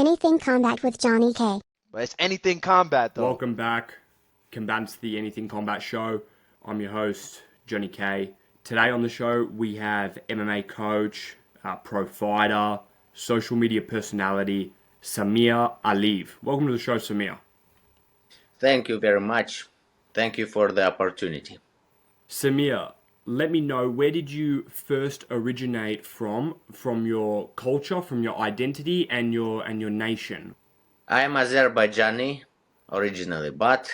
Anything Combat with Johnny K. But it's anything combat, though. Welcome back, combatants to the Anything Combat Show. I'm your host, Johnny K. Today on the show, we have MMA coach, pro fighter, social media personality, Samir Aliev. Welcome to the show, Samir. Thank you very much. Thank you for the opportunity. Samir, let me know, where did you first originate from your culture, from your identity, and your nation? I am Azerbaijani originally, but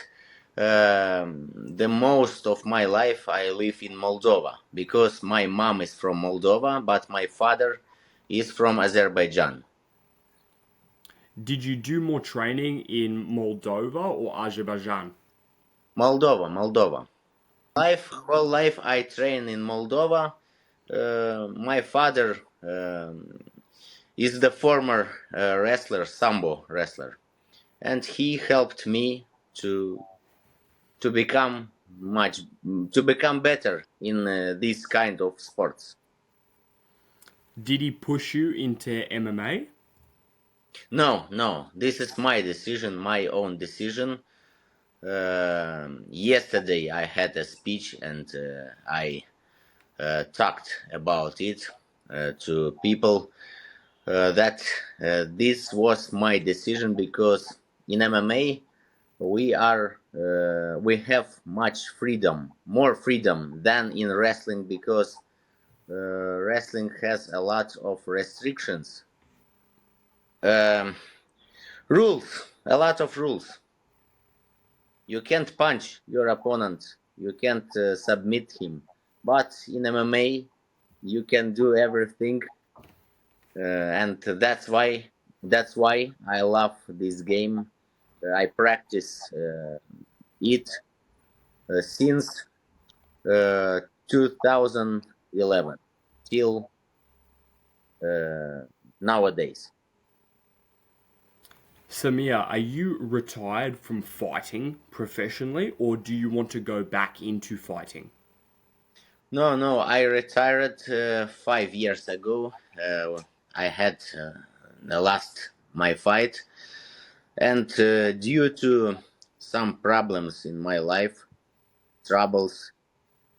the most of my life I live in Moldova because my mom is from Moldova, but my father is from Azerbaijan. Did you do more training in Moldova or Azerbaijan? Moldova. Whole life I train in Moldova. My father is the former Sambo wrestler, and he helped me to become better in this kind of sports. Did he push you into MMA? No, this is my decision, my own decision. Yesterday I had a speech and I talked about it to people that this was my decision because in MMA we have much freedom, more freedom than in wrestling because wrestling has a lot of restrictions, rules, a lot of rules. You can't punch your opponent, you can't submit him, but in MMA you can do everything, and that's why I love this game. I practice it since 2011 till nowadays. Samir, are you retired from fighting professionally, or do you want to go back into fighting? No, I retired 5 years ago. I had my fight, and due to some problems in my life, troubles,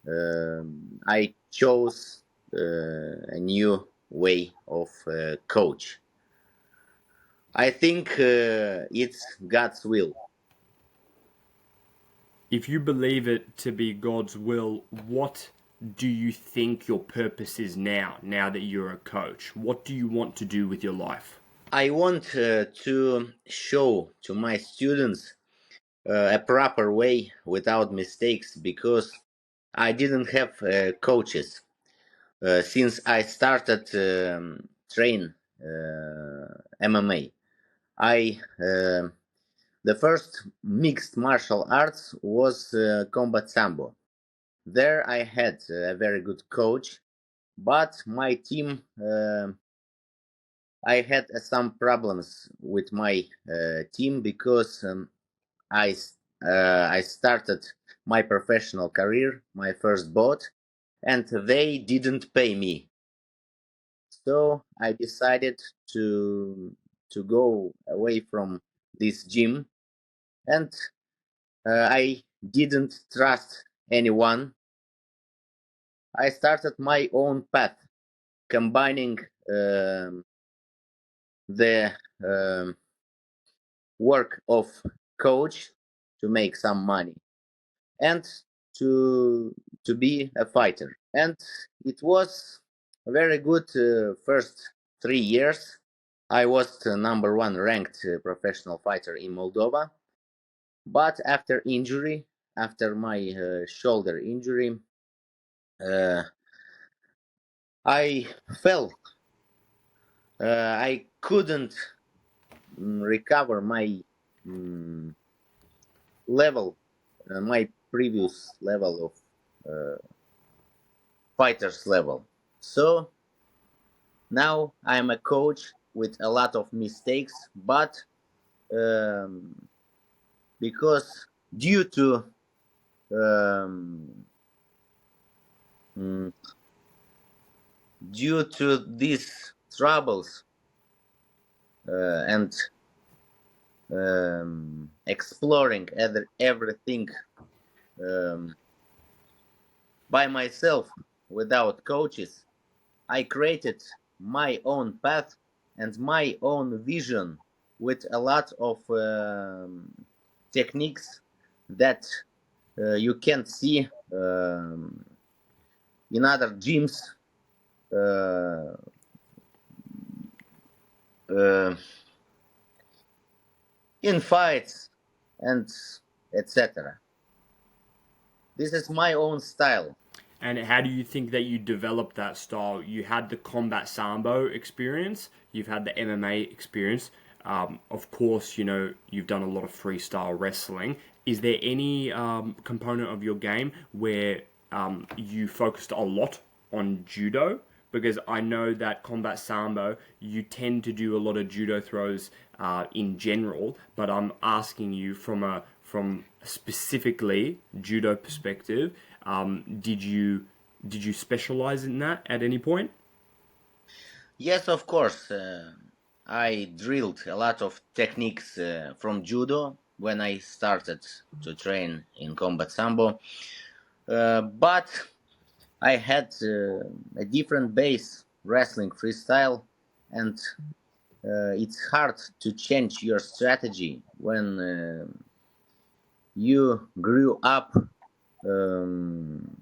I chose a new way of coach. I think it's God's will. If you believe it to be God's will, what do you think your purpose is now that you're a coach? What do you want to do with your life? I want to show to my students a proper way without mistakes because I didn't have coaches since I started train MMA. The first mixed martial arts was Combat Sambo. There I had a very good coach, but my team, I had some problems with my team because I started my professional career, my first bout, and they didn't pay me. So I decided to go away from this gym, and I didn't trust anyone. I started my own path, combining the work of coach to make some money and to be a fighter. And it was a very good first 3 years. I was the number one ranked professional fighter in Moldova. But after my shoulder injury, I fell. I couldn't recover my level, my previous level of fighter's level. So now I'm a coach with a lot of mistakes, but because due to these troubles, and exploring everything by myself without coaches, I created my own path and my own vision with a lot of techniques that you can't see in other gyms. Uh, uh, in fights and etc. This is my own style. And how do you think that you developed that style? You had the Combat Sambo experience, you've had the MMA experience. Of course, you know, you've done a lot of freestyle wrestling. Is there any component of your game where you focused a lot on judo? Because I know that Combat Sambo, you tend to do a lot of judo throws in general, but I'm asking you from specifically judo perspective, did you specialize in that at any point? Yes, of course. I drilled a lot of techniques from judo when I started to train in Combat Sambo, but I had a different base, wrestling freestyle, and it's hard to change your strategy when you grew up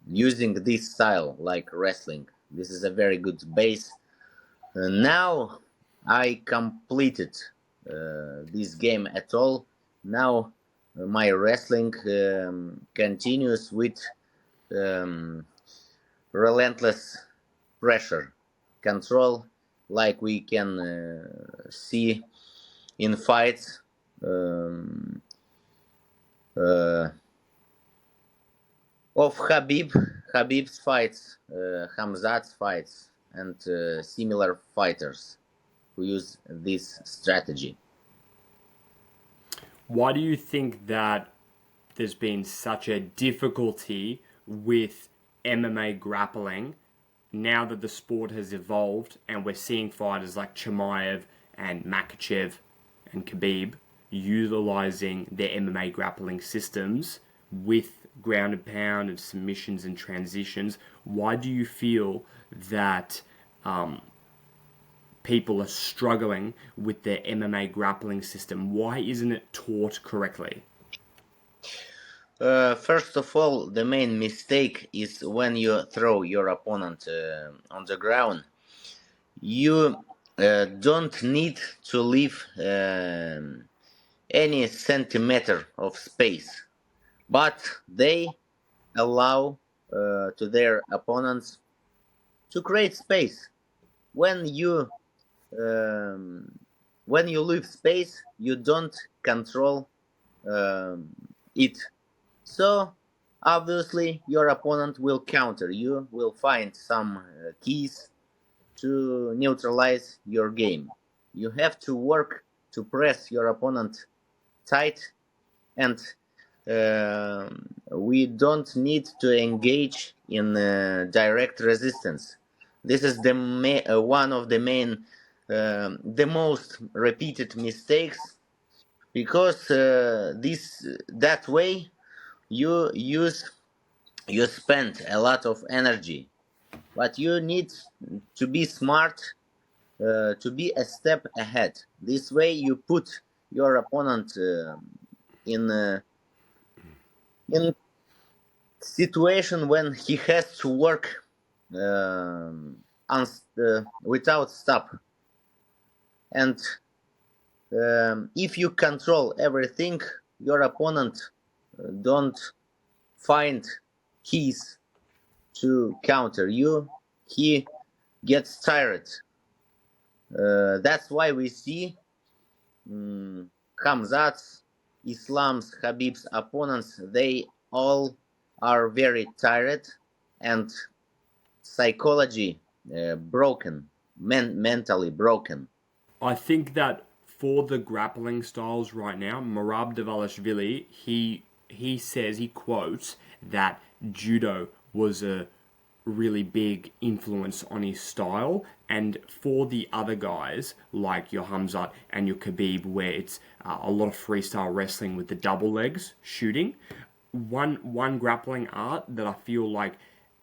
using this style like wrestling. This is a very good base. Now I completed this game at all. Now my wrestling continues with relentless pressure control, like we can see in fights. Uh, of Khabib's fights, Hamzat's fights, and similar fighters who use this strategy. Why do you think that there's been such a difficulty with MMA grappling now that the sport has evolved and we're seeing fighters like Chimaev and Makachev and Khabib utilizing their MMA grappling systems with ground and pound and submissions and transitions? Why do you feel that people are struggling with their MMA grappling system? Why isn't it taught correctly? First of all, the main mistake is when you throw your opponent on the ground. You don't need to leave any centimeter of space, but they allow to their opponents to create space. When you leave space, you don't control it. So obviously your opponent will counter. You will find some keys to neutralize your game. You have to work to press your opponent tight, and we don't need to engage in direct resistance. This is one of the main, the most repeated mistakes, because that way you spend a lot of energy, but you need to be smart, to be a step ahead. This way you put your opponent in situation when he has to work without stop. And if you control everything, your opponent don't find keys to counter you. He gets tired. That's why we see Hamzat's, Islam's, Khabib's opponents, they all are very tired and psychology broken, mentally broken. I think that for the grappling styles right now, Merab Dvalishvili, he says, he quotes that judo was a really big influence on his style, And for the other guys, like your Hamzat and your Khabib, where it's a lot of freestyle wrestling with the double legs shooting, one grappling art that I feel like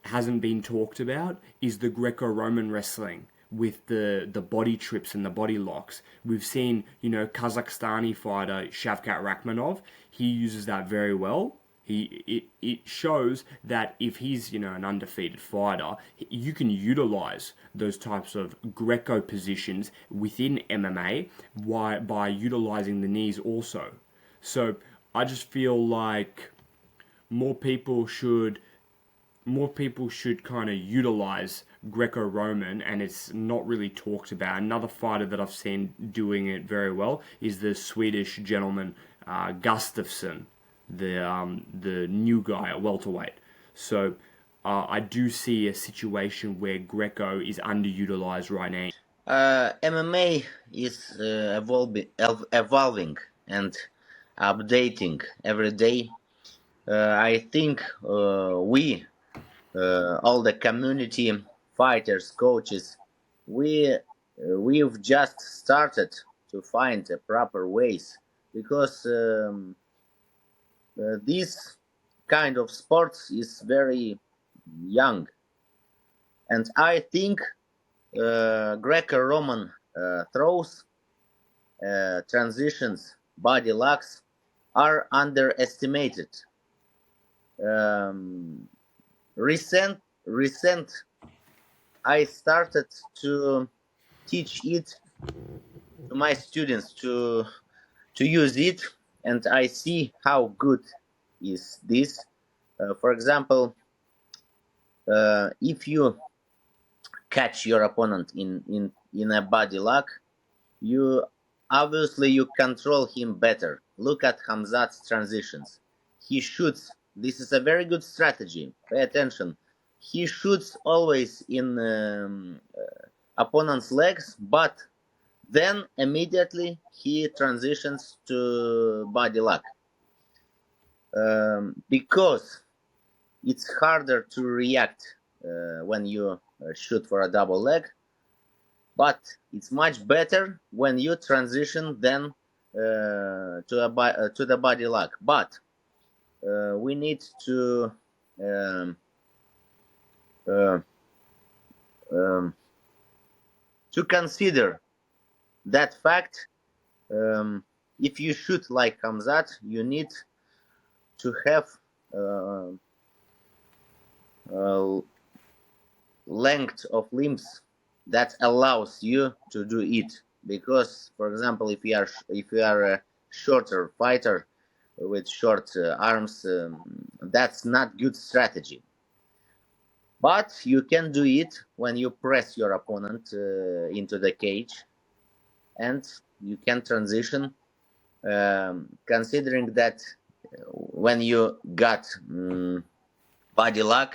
hasn't been talked about is the Greco-Roman wrestling with the body trips and the body locks. We've seen, Kazakhstani fighter Shavkat Rakhmonov, he uses that very well. It shows that if he's an undefeated fighter, you can utilize those types of Greco positions within MMA by utilizing the knees also. So I just feel like more people should kind of utilize Greco-Roman, and it's not really talked about. Another fighter that I've seen doing it very well is the Swedish gentleman Gustafsson, the new guy at welterweight. So I do see a situation where Greco is underutilized right now. MMA is evolving and updating every day. I think we, all the community fighters, coaches, we've just started to find the proper ways, because this kind of sports is very young, and I think Greco-Roman throws, transitions, body locks are underestimated. Recent I started to teach it to my students to use it, and I see how good is this. For example, if you catch your opponent in a body lock, you control him better. Look at Hamzat's transitions. He shoots. This is a very good strategy. Pay attention. He shoots always in opponent's legs, but then immediately he transitions to body lock, because it's harder to react when you shoot for a double leg, but it's much better when you transition then to the body lock. But we need to consider that fact. If you shoot like Hamzat, you need to have length of limbs that allows you to do it. Because, for example, if you are a shorter fighter with short arms, that's not good strategy. But you can do it when you press your opponent into the cage, and you can transition, considering that when you got body lock,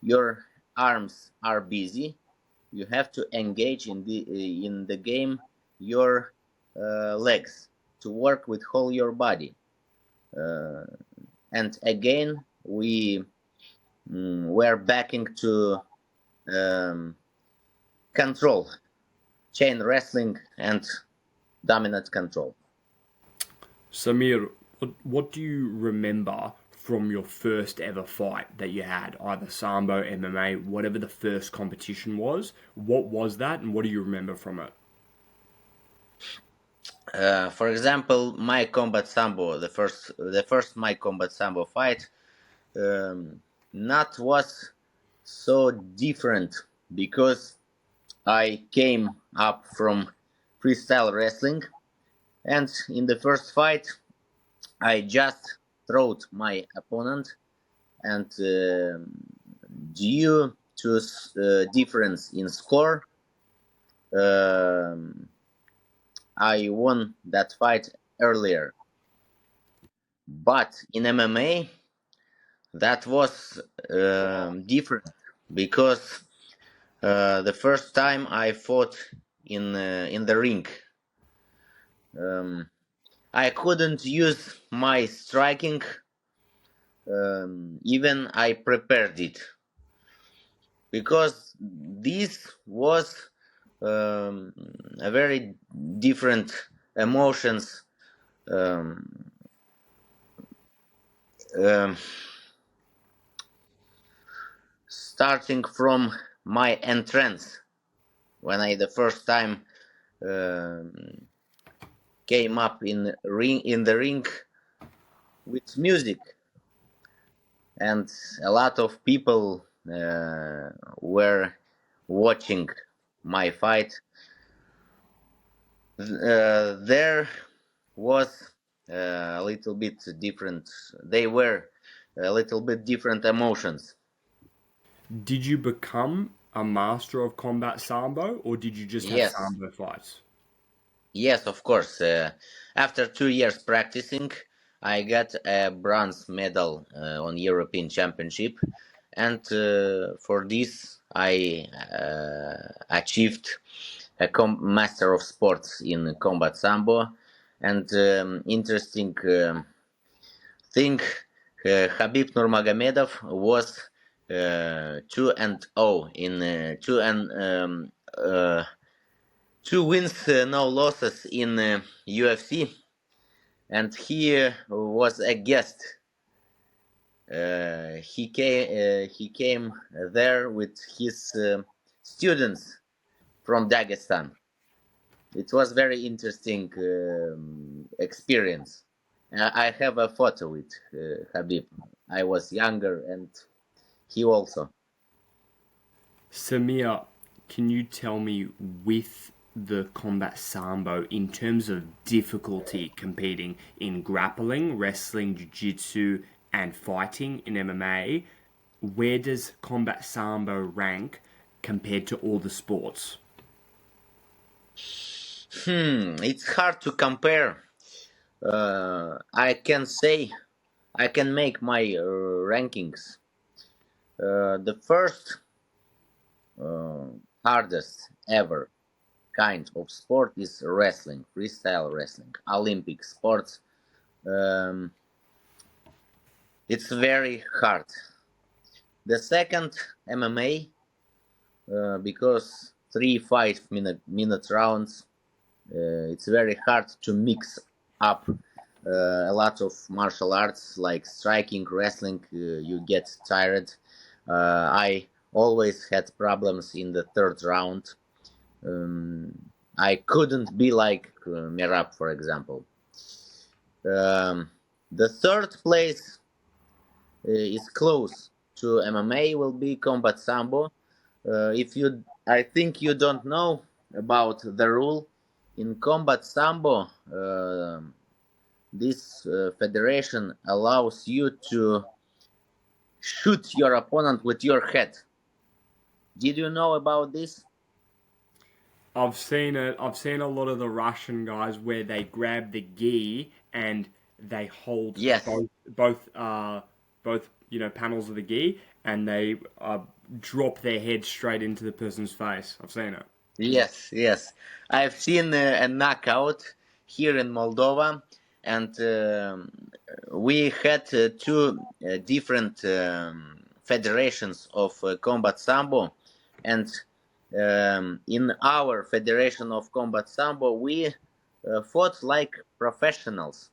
your arms are busy. You have to engage in the game your legs to work with whole your body. And again, we're backing to control, chain wrestling, and dominant control. Samir, what do you remember from your first ever fight that you had, either Sambo, MMA, whatever the first competition was? What was that, and what do you remember from it? For example, my Combat Sambo, the first my Combat Sambo fight, not was so different, because I came up from freestyle wrestling, and in the first fight I just throwed my opponent, and due to difference in score, I won that fight earlier. But in MMA, that was different, because the first time I fought in the ring, I couldn't use my striking, even I prepared it, because this was a very different emotions. Um, um, Starting from my entrance when I the first time um, came up in the ring with music, and a lot of people were watching my fight. There was a little bit different. They were a little bit different emotions. Did you become a master of Combat Sambo, or did you just have Yes, Sambo fights? yes, of course. After 2 years practicing, I got a bronze medal on European Championship, and for this I achieved a Master of Sports in Combat Sambo. And interesting thing, Khabib Nurmagomedov was 2-0 in 2 wins, no losses in UFC, and he was a guest. He came there with his students from Dagestan. It was very interesting experience. I have a photo with Habib. I was younger, and he also. Samir, can you tell me with the Combat Sambo in terms of difficulty competing in grappling, wrestling, jiu-jitsu, and fighting in MMA, where does Combat Sambo rank compared to all the sports? It's hard to compare. I can say I can make my rankings. The first hardest ever kind of sport is wrestling, freestyle wrestling, Olympic sports. Um, it's very hard. The second MMA, because 3 5 minute rounds, it's very hard to mix up a lot of martial arts like striking, wrestling. You get tired. I always had problems in the third round. I couldn't be like Merab, for example. The third place is close to MMA will be Combat Sambo. If you, I think you don't know about the rule in Combat Sambo. This federation allows you to shoot your opponent with your head. Did you know about this? I've seen it. I've seen a lot of the Russian guys where they grab the gi and they hold Yes. both panels of the gi and they drop their head straight into the person's face. I've seen it. Yes, yes. I've seen a knockout here in Moldova, and we had two different federations of Combat Sambo, and in our federation of Combat Sambo, we fought like professionals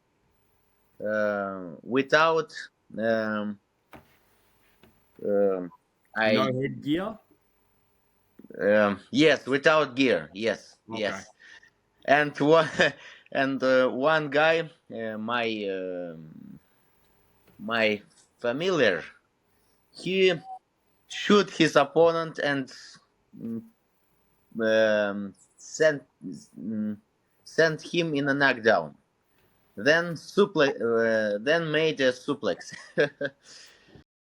without. Um, I No headgear. Yes, without gear. Yes, Okay. yes. And one and one guy, my familiar, he shoot his opponent and mm, sent him in a knockdown. Then then made a suplex.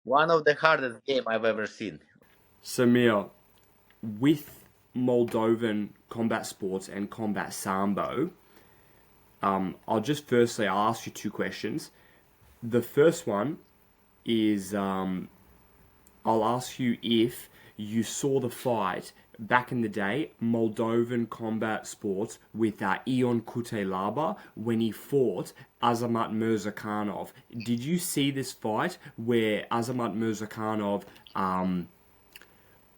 One of the hardest game I've ever seen. Samir, with Moldovan combat sports and combat sambo, I'll just firstly ask you two questions. The first one is I'll ask you if you saw the fight back in the day, Moldovan combat sports with Ion Kutelaba when he fought Azamat Mirzakhanov. Did you see this fight where Azamat Mirzakhanov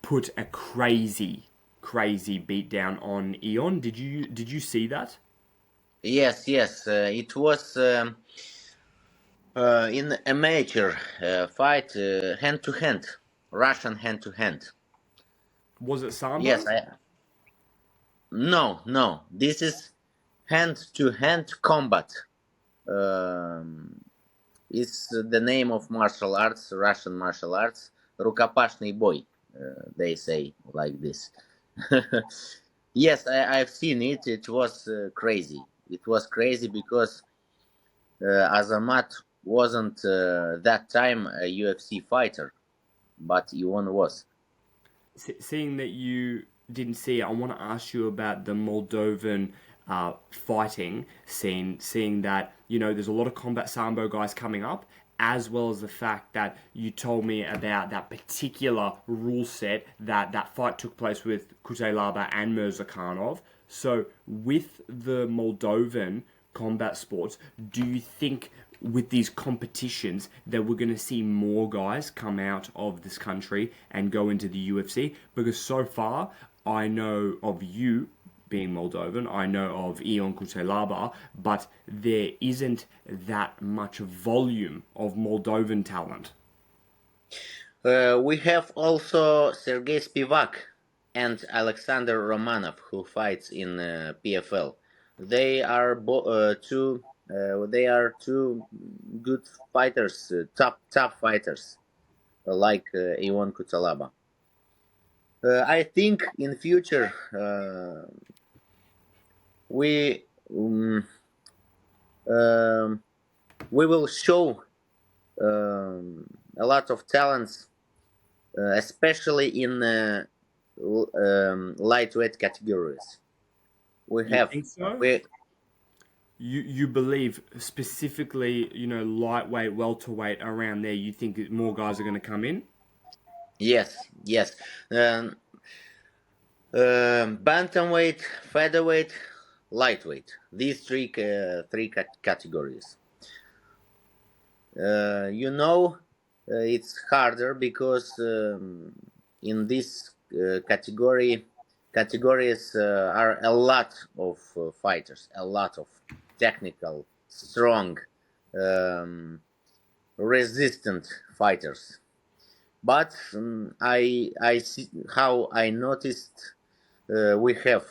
put a crazy crazy beatdown on Ion. Did you see that? Yes, yes. It was in amateur fight, hand to hand, Russian hand to hand. Was it Yes, Sambo? no. This is hand to hand combat. Um, is the name of martial arts, Russian martial arts. Рукопашный бой, they say like this. Yes, I've seen it. It was crazy. It was crazy because Azamat wasn't that time a UFC fighter, but Ion was. Seeing that you didn't see it, I want to ask you about the Moldovan fighting scene. Seeing that there's a lot of Combat Sambo guys coming up, as well as the fact that you told me about that particular rule set that fight took place with Kutelaba and Mirzakhanov. So, with the Moldovan combat sports, do you think with these competitions that we're going to see more guys come out of this country and go into the UFC? Because so far, I know of you being Moldovan, I know of Ion Kutelaba, but there isn't that much volume of Moldovan talent. We have also Sergei Spivak and Alexander Romanov who fights in PFL. They are two. They are two good fighters, top fighters, like Ion Kutelaba. I think in future we we will show a lot of talents, especially in lightweight categories. We You have think so? we You believe specifically, lightweight, welterweight, around there, you think that more guys are going to come in? yes. Bantamweight, featherweight, lightweight. These three categories. It's harder because in this categories are a lot of fighters, a lot of technical, strong, resistant fighters. But I see how I noticed we have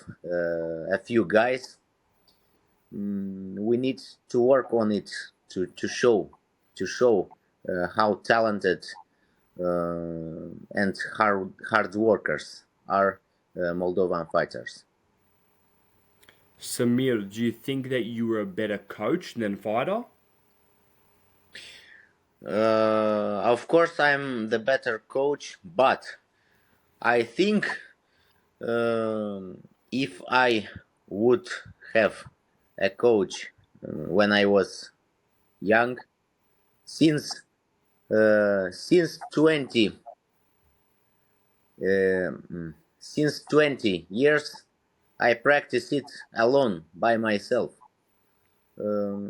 a few guys. We need to work on it to show how talented and hard workers are Moldovan fighters. Samir, do you think that you were a better coach than fighter? Of course, I'm the better coach, but I think if I would have a coach when I was young, since 20 since 20 years, I practice it alone by myself.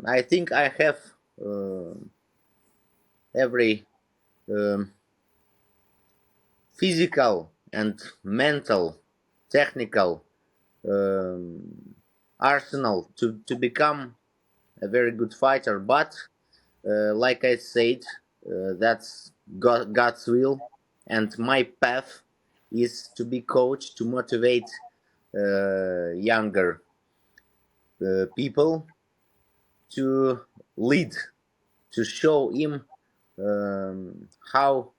I think I have every physical and mental, technical arsenal to become a very good fighter. But like I said, that's God's will, and my path is to be coach to motivate younger people to lead, to show him how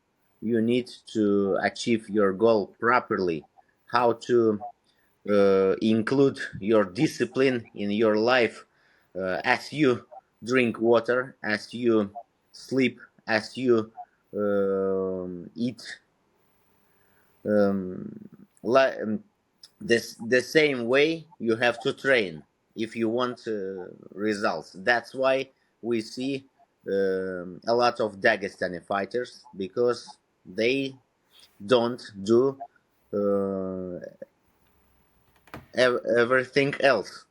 you need to achieve your goal properly, how to include your discipline in your life as you drink water, as you sleep, as you eat. The same way you have to train if you want results. That's why we see a lot of Dagestani fighters, because they don't do everything else.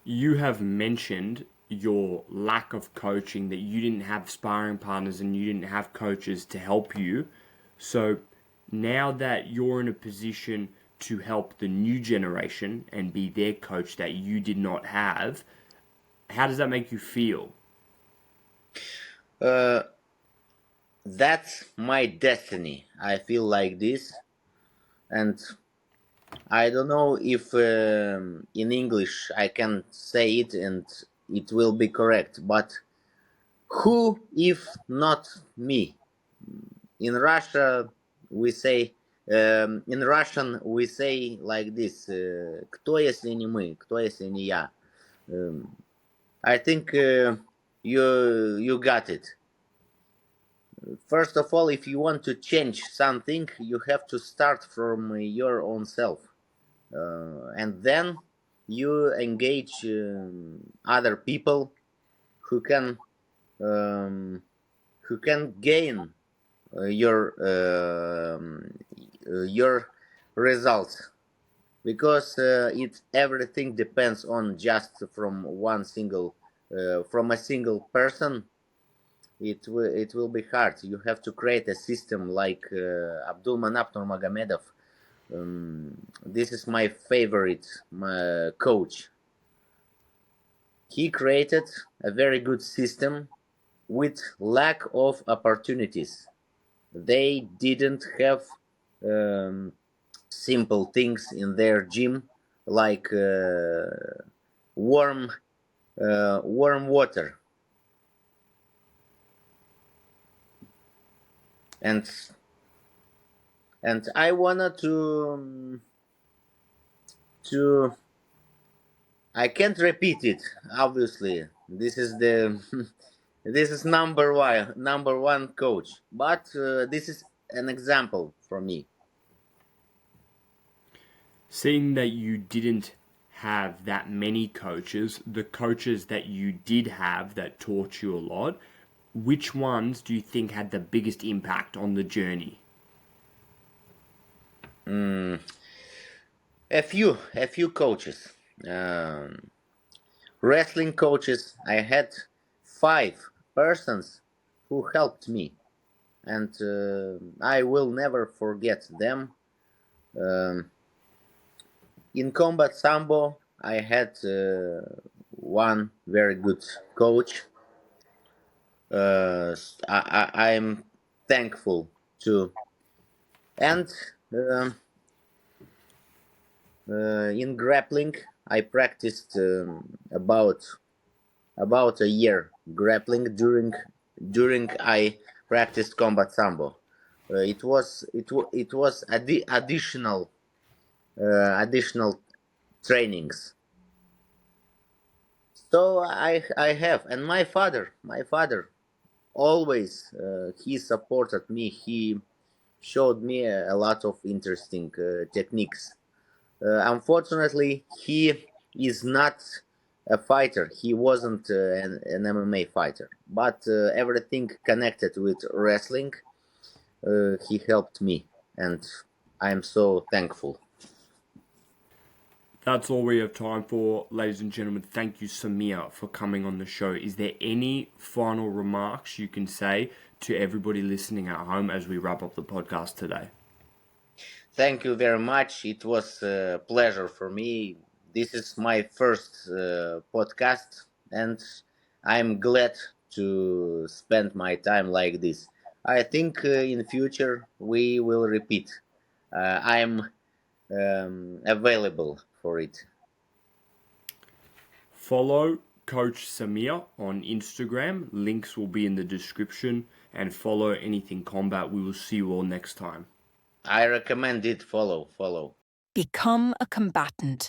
You have mentioned your lack of coaching, that you didn't have sparring partners and you didn't have coaches to help you. So Now that you're in a position to help the new generation and be their coach that you did not have, how does that make you feel? Uh, that's my destiny. I feel like this, and I don't know if in English I can say it and it will be correct, but who if not me? In Russia, we say in Russian we say like this: "Кто если не мы? Кто если не я?" I think you got it. First of all, if you want to change something, you have to start from your own self, and then you engage other people who can um, gain your results, because it everything depends on just from one single from a single person. It will be hard. You have to create a system like Abdulmanap Nurmagomedov. This is my favorite coach. He created a very good system with lack of opportunities. They didn't have simple things in their gym like warm water, and I wanted to I can't repeat it. Obviously, this is the this is number one coach, but this is an example for me. Seeing that you didn't have that many coaches, the coaches that you did have that taught you a lot, which ones do you think had the biggest impact on the journey? A few coaches. Wrestling coaches. I had 5 persons who helped me, and I will never forget them. In Combat Sambo, I had one very good coach. I'm thankful to, and in grappling, I practiced about a year grappling during I practiced Combat Sambo. It was additional trainings. So I have, and my father always he supported me. He showed me a lot of interesting techniques. Unfortunately, he is not a fighter. He wasn't an MMA fighter, but everything connected with wrestling, he helped me, and I'm so thankful. That's all we have time for, ladies and gentlemen. Thank you, Samir, for coming on the show. Is there any final remarks you can say to everybody listening at home as we wrap up the podcast today? Thank you very much. It was a pleasure for me. This is my first podcast, and I'm glad to spend my time like this. I think in future we will repeat. I'm available for it. Follow Coach Samir on Instagram. Links will be in the description. And follow Anything Combat. We will see you all next time. I recommend it. Follow. Become a combatant.